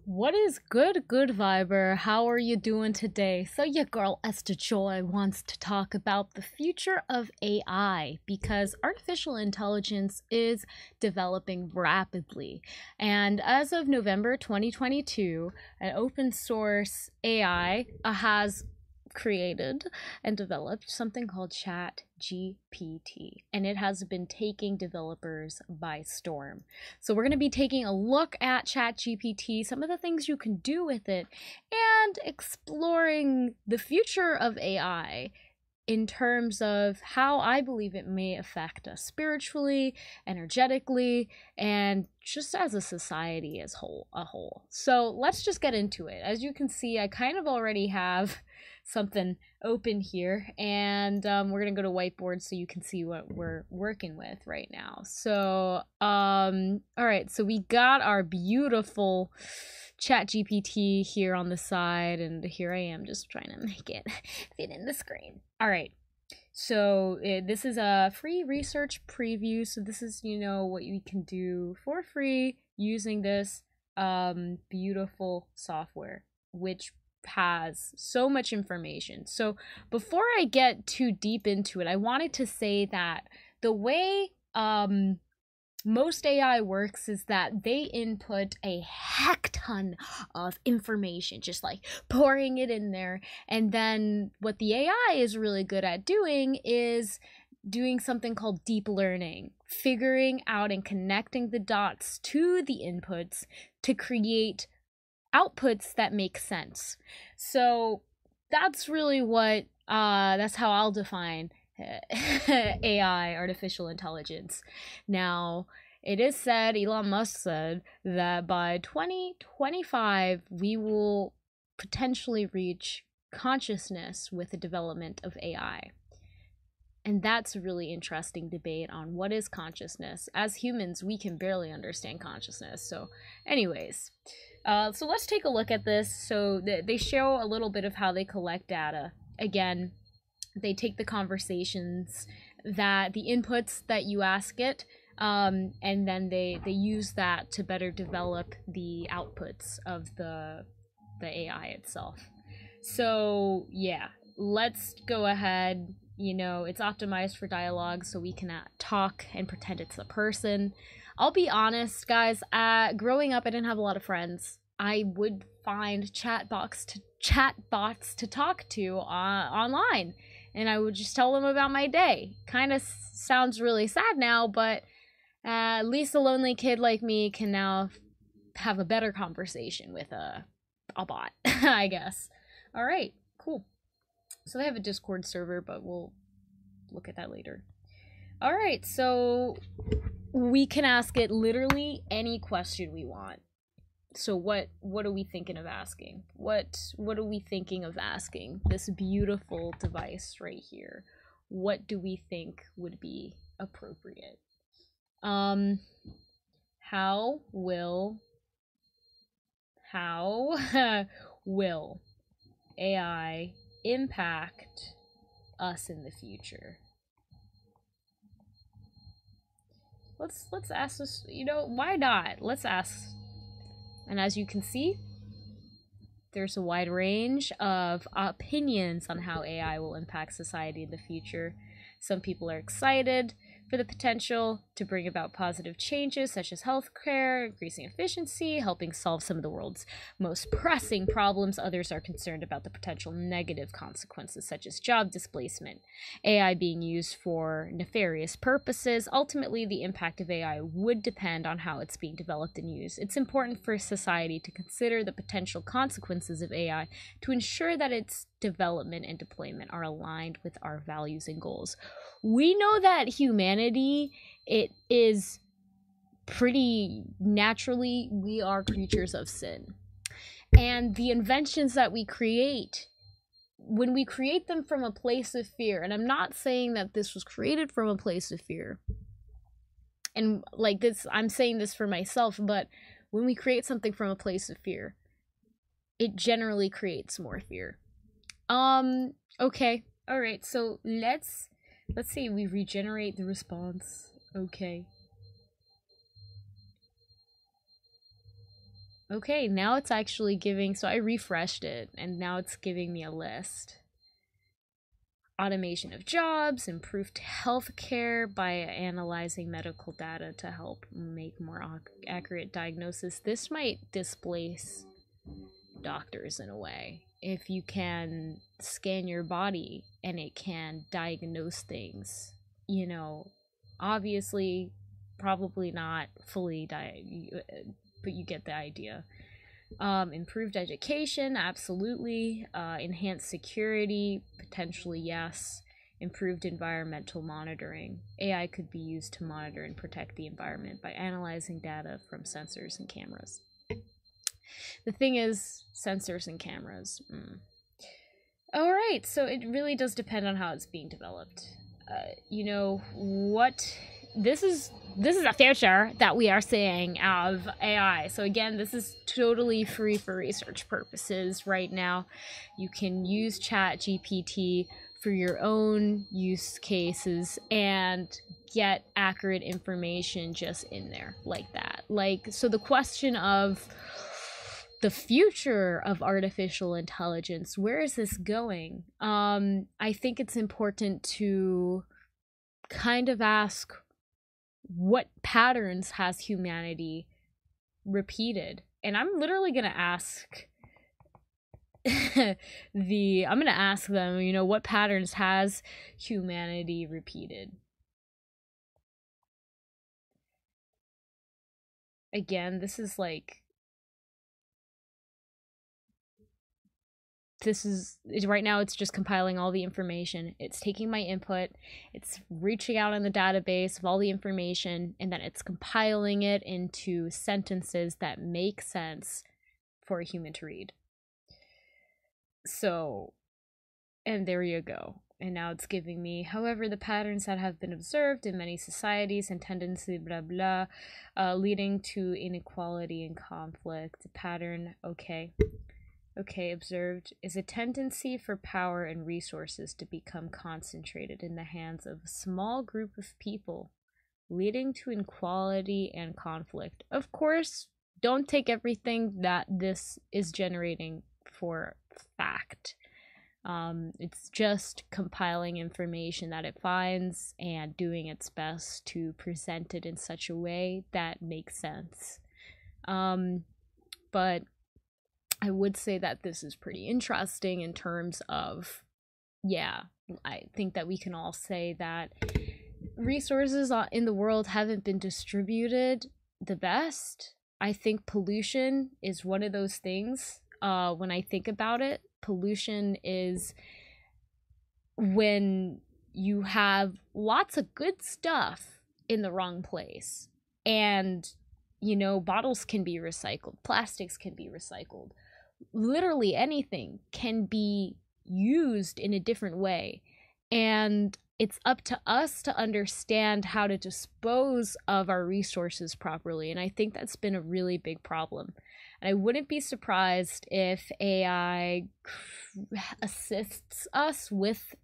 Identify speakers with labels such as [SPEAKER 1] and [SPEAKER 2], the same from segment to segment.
[SPEAKER 1] What is good, good viber? How are you doing today? So your girl Esther Joy wants to talk about the future of AI because artificial intelligence is developing rapidly. And as of November 2022, an open source AI has created and developed something called ChatGPT, and it has been taking developers by storm. So we're going to be taking a look at ChatGPT, some of the things you can do with it, and exploring the future of AI in terms of how I believe it may affect us spiritually, energetically, and just as a society as a whole. So let's just get into it. As you can see, I kind of already have something open here, and we're gonna go to whiteboard so you can see what we're working with right now. So all right, so we got our beautiful ChatGPT here on the side, and here I am just trying to make it fit in the screen. All right, so this is a free research preview, so this is, you know, what you can do for free using this beautiful software, which has so much information. So before I get too deep into it, I wanted to say that the way most AI works is that they input a heck ton of information, just like pouring it in there. And then what the AI is really good at doing is doing something called deep learning, figuring out and connecting the dots to the inputs to create outputs that make sense. So that's really what that's how I'll define AI, artificial intelligence. Now, it is said, Elon Musk said, that by 2025 we will potentially reach consciousness with the development of AI. And that's a really interesting debate on what is consciousness. As humans, we can barely understand consciousness. So anyways, so let's take a look at this. So they show a little bit of how they collect data. Again, they take the conversations, that the inputs that you ask it, and then they use that to better develop the outputs of the AI itself. So yeah, let's go ahead. You know, it's optimized for dialogue, so we can talk and pretend it's a person. I'll be honest, guys, growing up, I didn't have a lot of friends. I would find chatbots to talk to online, and I would just tell them about my day. Kind of sounds really sad now, but at least a lonely kid like me can now have a better conversation with a bot, I guess. All right, cool. So they have a Discord server, but we'll look at that later. All right, so we can ask it literally any question we want. So what are we thinking of asking? What are we thinking of asking this beautiful device right here? What do we think would be appropriate? How will AI impact us in the future? Let's ask this, you know, why not? Let's ask. And as you can see, there's a wide range of opinions on how AI will impact society in the future. Some people are excited for the potential to bring about positive changes such as healthcare, increasing efficiency, helping solve some of the world's most pressing problems. Others are concerned about the potential negative consequences such as job displacement, AI being used for nefarious purposes. Ultimately, the impact of AI would depend on how it's being developed and used. It's important for society to consider the potential consequences of AI to ensure that its development and deployment are aligned with our values and goals. We know that humanity, it is pretty naturally, we are creatures of sin. And the inventions that we create, when we create them from a place of fear, and I'm not saying that this was created from a place of fear, and like this, I'm saying this for myself, but when we create something from a place of fear, it generally creates more fear. Okay, all right, so let's see, we regenerate the response. Okay. Okay, now it's actually giving, so I refreshed it and now it's giving me a list. Automation of jobs, improved healthcare by analyzing medical data to help make more accurate diagnosis. This might displace doctors in a way. If you can scan your body and it can diagnose things, you know, obviously, probably not fully but you get the idea. Improved education, absolutely. Enhanced security, potentially yes. Improved environmental monitoring. AI could be used to monitor and protect the environment by analyzing data from sensors and cameras. The thing is, sensors and cameras. Alright, so it really does depend on how it's being developed. You know, what... This is a future that we are seeing of AI. So again, this is totally free for research purposes right now. You can use ChatGPT for your own use cases and get accurate information just in there like that. Like, so the question of the future of artificial intelligence, where is this going? I think it's important to kind of ask, what patterns has humanity repeated? And I'm literally gonna ask I'm gonna ask them, you know, what patterns has humanity repeated? Again, this is right now it's just compiling all the information. It's taking my input, it's reaching out in the database of all the information, and then it's compiling it into sentences that make sense for a human to read. So, and there you go. And now it's giving me, however, the patterns that have been observed in many societies and tendency, blah, blah, leading to inequality and conflict. The pattern, okay, observed, is a tendency for power and resources to become concentrated in the hands of a small group of people, leading to inequality and conflict. Of course, don't take everything that this is generating for fact. It's just compiling information that it finds and doing its best to present it in such a way that makes sense. But I would say that this is pretty interesting in terms of, yeah, I think that we can all say that resources in the world haven't been distributed the best. I think pollution is one of those things. When I think about it, pollution is when you have lots of good stuff in the wrong place. And, you know, bottles can be recycled, plastics can be recycled. Literally anything can be used in a different way. And it's up to us to understand how to dispose of our resources properly. And I think that's been a really big problem. And I wouldn't be surprised if AI assists us with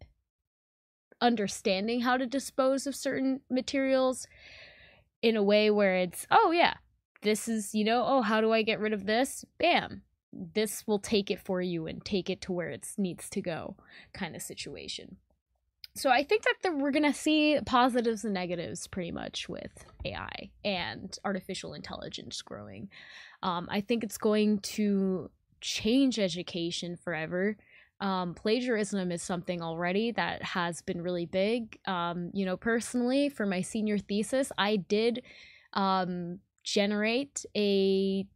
[SPEAKER 1] understanding how to dispose of certain materials in a way where it's, oh yeah, this is, you know, oh, how do I get rid of this? Bam. This will take it for you and take it to where it needs to go, kind of situation. So I think that we're going to see positives and negatives pretty much with AI and artificial intelligence growing. I think it's going to change education forever. Plagiarism is something already that has been really big. You know, personally, for my senior thesis, I did generate a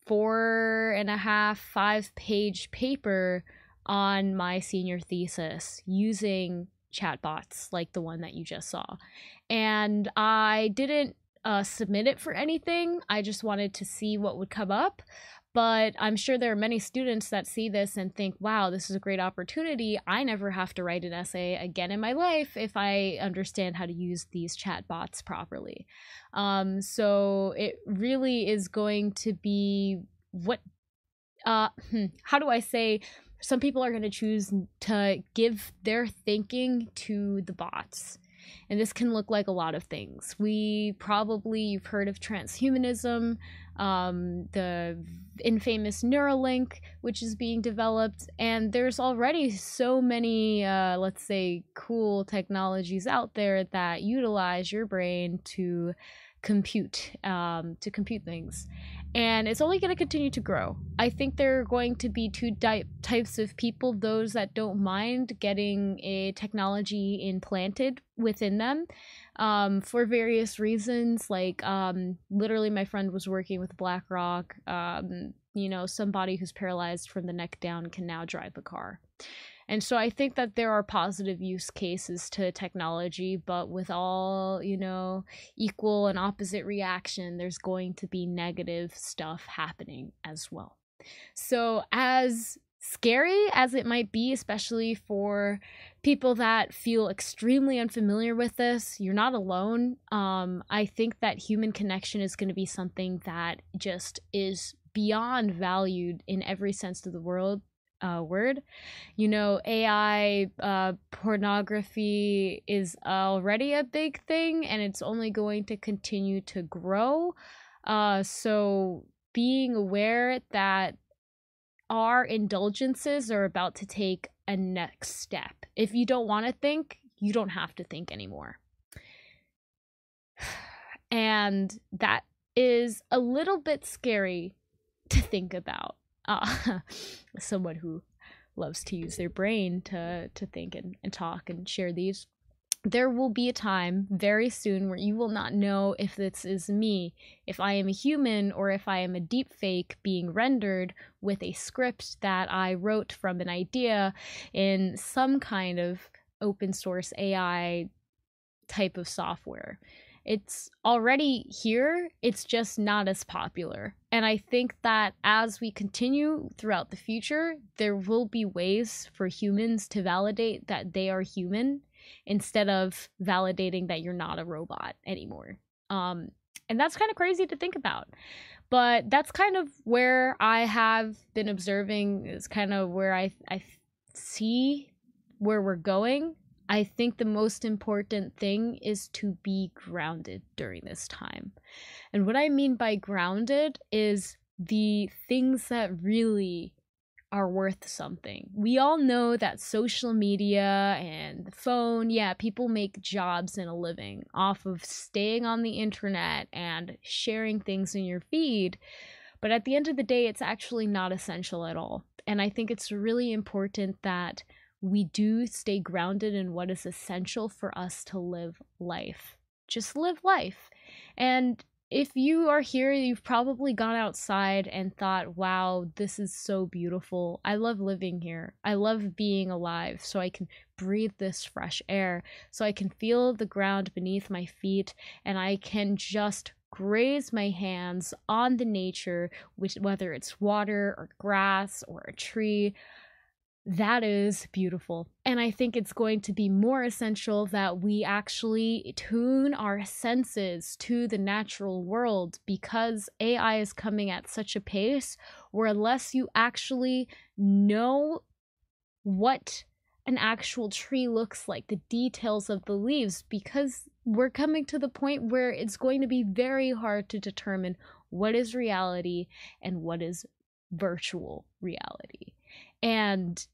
[SPEAKER 1] 4.5, 5-page paper on my senior thesis using chatbots like the one that you just saw. And I didn't submit it for anything. I just wanted to see what would come up. But I'm sure there are many students that see this and think, wow, this is a great opportunity. I never have to write an essay again in my life if I understand how to use these chatbots properly. So it really is going to be what, how do I say, some people are going to choose to give their thinking to the bots. And this can look like a lot of things. You've heard of transhumanism, the infamous Neuralink, which is being developed. And there's already so many, let's say, cool technologies out there that utilize your brain to compute things, and it's only going to continue to grow. I think there are going to be two types of people: those that don't mind getting a technology implanted within them, for various reasons, like literally my friend was working with BlackRock. Somebody who's paralyzed from the neck down can now drive a car. And so I think that there are positive use cases to technology, but with all, equal and opposite reaction, there's going to be negative stuff happening as well. So as scary as it might be, especially for people that feel extremely unfamiliar with this, you're not alone. I think that human connection is going to be something that just is beyond valued in every sense of the word. AI pornography is already a big thing, and it's only going to continue to grow. So being aware that our indulgences are about to take a next step. If you don't want to think, you don't have to think anymore. And that is a little bit scary to think about. Someone who loves to use their brain to think and talk and share these. There will be a time very soon where you will not know if this is me, if I am a human, or if I am a deep fake being rendered with a script that I wrote from an idea in some kind of open source AI type of software. It's already here, it's just not as popular. And I think that as we continue throughout the future, there will be ways for humans to validate that they are human instead of validating that you're not a robot anymore. And that's kind of crazy to think about. But that's kind of where I have been observing, is kind of where I see where we're going. I think the most important thing is to be grounded during this time. And what I mean by grounded is the things that really are worth something. We all know that social media and the phone, people make jobs and a living off of staying on the internet and sharing things in your feed. But at the end of the day, it's actually not essential at all. And I think it's really important that we do stay grounded in what is essential for us to live life. Just live life. And if you are here, you've probably gone outside and thought, wow, this is so beautiful. I love living here. I love being alive so I can breathe this fresh air, so I can feel the ground beneath my feet, and I can just graze my hands on the nature, whether it's water or grass or a tree. That is beautiful. And I think it's going to be more essential that we actually tune our senses to the natural world, because AI is coming at such a pace where unless you actually know what an actual tree looks like, the details of the leaves, because we're coming to the point where it's going to be very hard to determine what is reality and what is virtual reality. And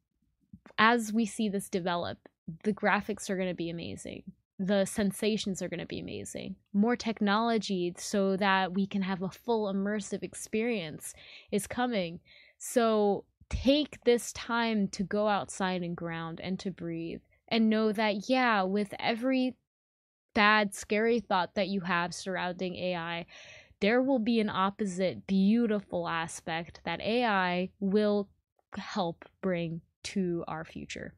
[SPEAKER 1] as we see this develop, the graphics are going to be amazing. The sensations are going to be amazing. More technology so that we can have a full immersive experience is coming. So take this time to go outside and ground and to breathe, and know that, with every bad, scary thought that you have surrounding AI, there will be an opposite, beautiful aspect that AI will help bring to our future.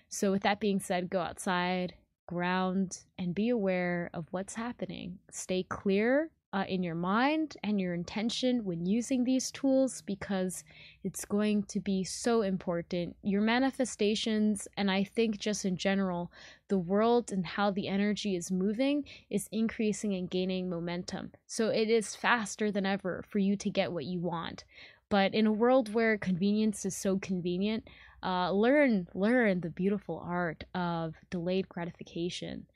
[SPEAKER 1] So with that being said, go outside, ground, and be aware of what's happening. Stay clear in your mind and your intention when using these tools, because it's going to be so important. Your manifestations, and I think just in general, the world and how the energy is moving is increasing and gaining momentum. So it is faster than ever for you to get what you want. But in a world where convenience is so convenient, learn the beautiful art of delayed gratification.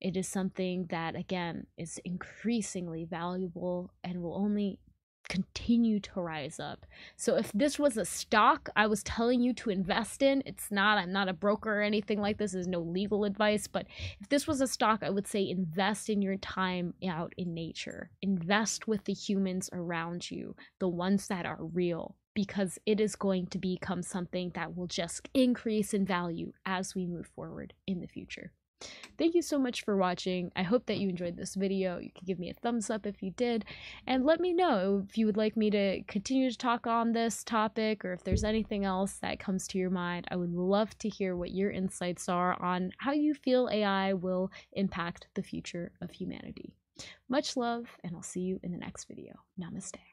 [SPEAKER 1] It is something that, again, is increasingly valuable and will only continue to rise up. So if this was a stock I was telling you to invest in, it's not, I'm not a broker or anything like this, there's no legal advice, but if this was a stock, I would say invest in your time out in nature. Invest with the humans around you, the ones that are real, because it is going to become something that will just increase in value as we move forward in the future. Thank you so much for watching. I hope that you enjoyed this video. You can give me a thumbs up if you did, and let me know if you would like me to continue to talk on this topic, or if there's anything else that comes to your mind. I would love to hear what your insights are on how you feel AI will impact the future of humanity. Much love, and I'll see you in the next video. Namaste.